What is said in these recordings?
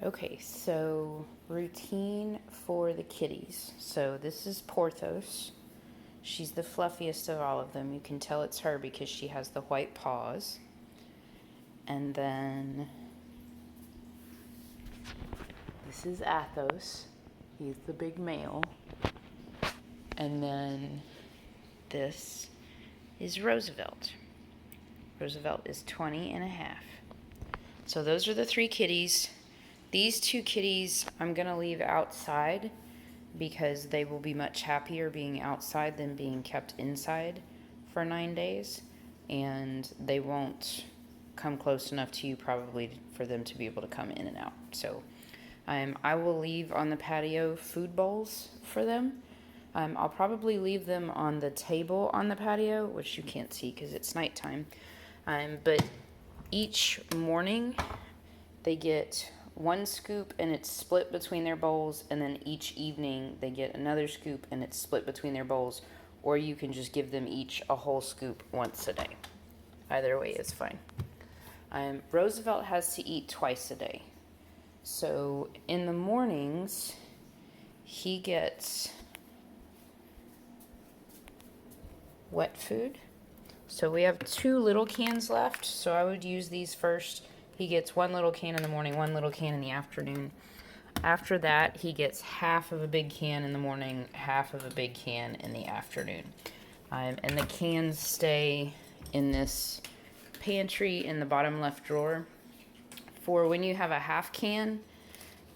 Okay, so routine for the kitties. So this is Porthos. She's the fluffiest of all of them. You can tell it's her because she has the white paws. And then this is Athos. He's the big male. And then this is Roosevelt. Roosevelt is 20 and a half. So those are the three kitties. These two kitties I'm going to leave outside because they will be much happier being outside than being kept inside for 9 days. And they won't come close enough to you probably for them to be able to come in and out. So I will leave on the patio food bowls for them. I'll probably leave them on the table on the patio, which you can't see because it's nighttime. But each morning they get one scoop and it's split between their bowls, and then each evening they get another scoop and it's split between their bowls, or you can just give them each a whole scoop once a day. Either way is fine. Roosevelt has to eat twice a day. So in the mornings, he gets wet food. So we have 2 little cans left, so I would use these first. He gets 1 little can in the morning, 1 little can in the afternoon. After that, he gets half of a big can in the morning, half of a big can in the afternoon. And the cans stay in this pantry in the bottom left drawer. For when you have a half can,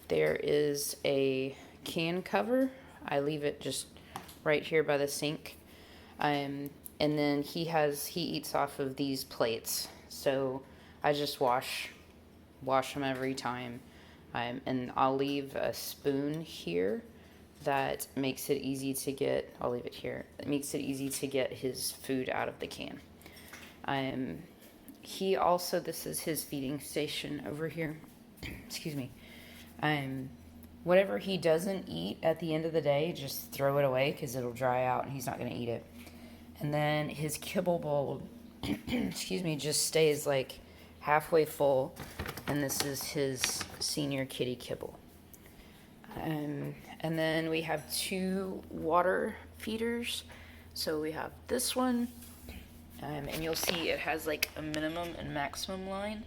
there is a can cover. I leave it just right here by the sink. And then he eats off of these plates. So I just wash them every time. And I'll leave a spoon here that makes it easy to get. I'll leave it here. It makes it easy to get his food out of the can. He also, this is his feeding station over here. Excuse me. Whatever he doesn't eat at the end of the day, just throw it away because it'll dry out and he's not going to eat it. And then his kibble bowl, excuse me, just stays like halfway full. And this is his senior kitty kibble. And then we have 2 water feeders. So we have this one. And you'll see it has like a minimum and maximum line.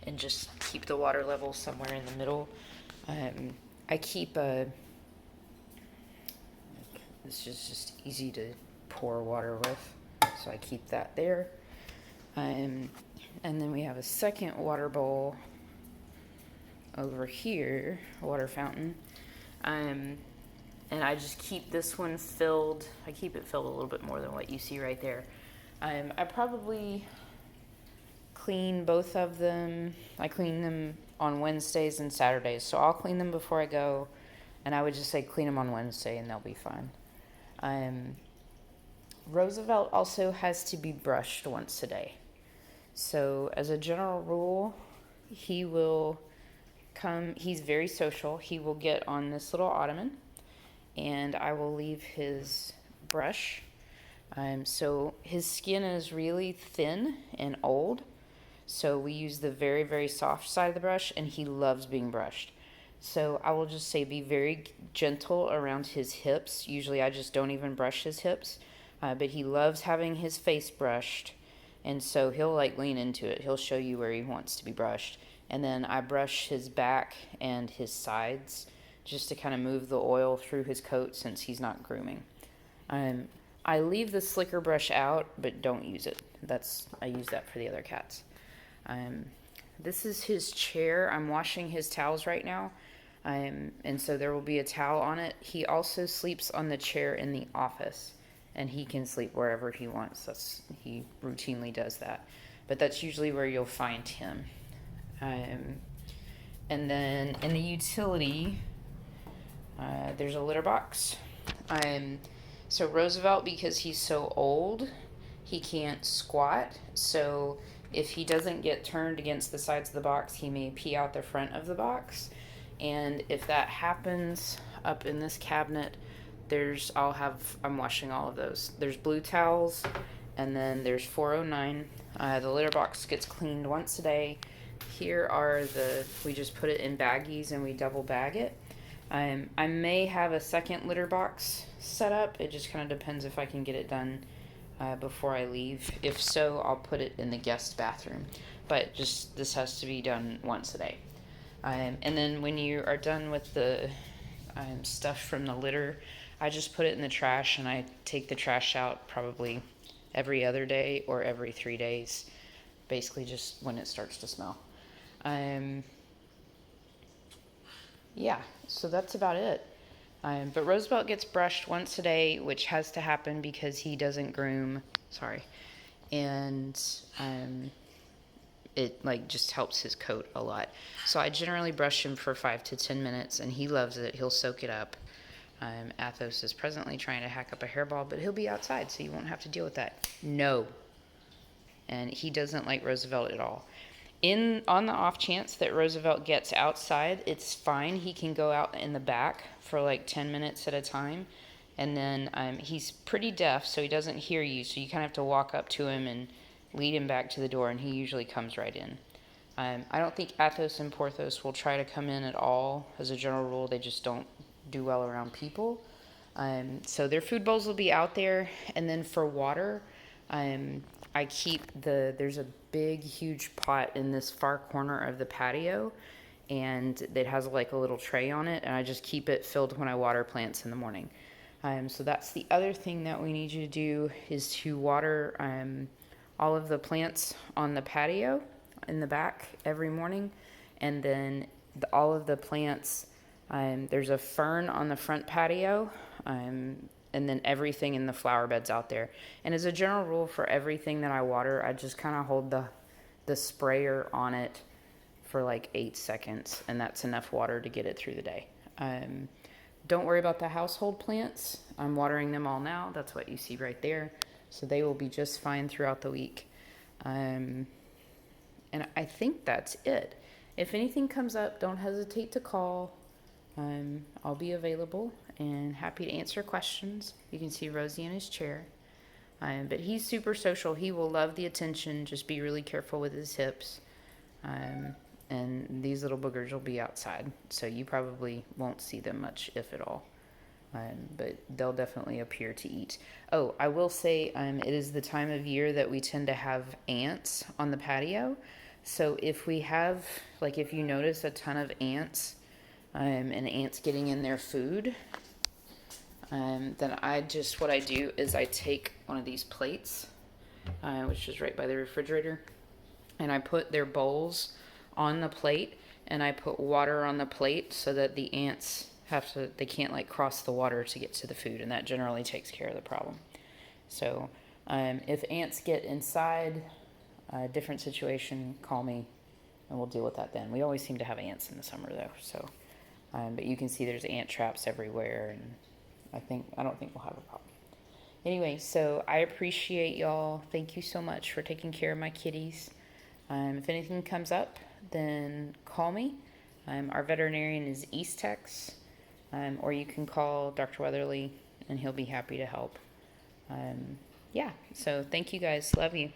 And just keep the water level somewhere in the middle. I keep this is just easy to pour water with, so I keep that there. And then we have a second water bowl over here, a water fountain. And I just keep this one filled. I keep it filled a little bit more than what you see right there. I probably clean both of them. I clean them on Wednesdays and Saturdays. So I'll clean them before I go, and I would just say clean them on Wednesday and they'll be fine. Roosevelt also has to be brushed once a day. So as a general rule, he will come, he's very social. He will get on this little ottoman and I will leave his brush. So his skin is really thin and old. So we use the very, very soft side of the brush, and he loves being brushed. So I will just say be very gentle around his hips. Usually I just don't even brush his hips, but he loves having his face brushed. And so he'll like lean into it. He'll show you where he wants to be brushed. And then I brush his back and his sides just to kind of move the oil through his coat since he's not grooming. I leave the slicker brush out, but don't use it. I use that for the other cats. This is his chair. I'm washing his towels right now. And so there will be a towel on it. He also sleeps on the chair in the office, and he can sleep wherever he wants. He routinely does that. But that's usually where you'll find him. And then in the utility, there's a litter box. So Roosevelt, because he's so old, he can't squat. So if he doesn't get turned against the sides of the box, he may pee out the front of the box. And if that happens up in this cabinet, I'm washing all of those. There's blue towels, and then there's 409. The litter box gets cleaned once a day. here are we just put it in baggies and we double bag it. I may have a second litter box set up. It just kind of depends if I can get it done before I leave. If so, I'll put it in the guest bathroom. But just this has to be done once a day. And then when you are done with the stuff from the litter, I just put it in the trash and I take the trash out probably every other day or every 3 days, basically just when it starts to smell. Yeah, so that's about it. But Roosevelt gets brushed once a day, which has to happen because he doesn't groom. Sorry. And it like just helps his coat a lot. So I generally brush him for 5 to 10 minutes, and he loves it. He'll soak it up. Athos is presently trying to hack up a hairball, but he'll be outside, so you won't have to deal with that. No. And he doesn't like Roosevelt at all. On the off chance that Roosevelt gets outside, it's fine. He can go out in the back for like 10 minutes at a time. And then he's pretty deaf, so he doesn't hear you. So you kind of have to walk up to him and lead him back to the door, and he usually comes right in. I don't think Athos and Porthos will try to come in at all. As a general rule, they just don't do well around people. So their food bowls will be out there. And then for water, I keep there's a big, huge pot in this far corner of the patio, and it has like a little tray on it, and I just keep it filled when I water plants in the morning. So that's the other thing that we need you to do is to water all of the plants on the patio in the back every morning, and then all of the plants, there's a fern on the front patio, and then everything in the flower beds out there. And as a general rule for everything that I water, I just kind of hold the sprayer on it for like 8 seconds, and that's enough water to get it through the day. Don't worry about the household plants. I'm watering them all now. That's what you see right there. So they will be just fine throughout the week. And I think that's it. If anything comes up, don't hesitate to call. I'll be available and happy to answer questions. You can see Rosie in his chair. But he's super social. He will love the attention. Just be really careful with his hips. And these little boogers will be outside, so you probably won't see them much, if at all. But they'll definitely appear to eat. Oh, I will say it is the time of year that we tend to have ants on the patio. So if we have, like if you notice a ton of ants, and ants getting in their food, then what I do is I take one of these plates, which is right by the refrigerator, and I put their bowls on the plate, and I put water on the plate so that the ants they can't like cross the water to get to the food, and that generally takes care of the problem. So if ants get inside a different situation, call me and we'll deal with that then. We always seem to have ants in the summer though, so but you can see there's ant traps everywhere, and I don't think we'll have a problem. Anyway, so I appreciate y'all. Thank you so much for taking care of my kitties. If anything comes up, then call me. Our veterinarian is Eastex, or you can call Dr. Weatherly, and he'll be happy to help. Yeah, so thank you guys. Love you.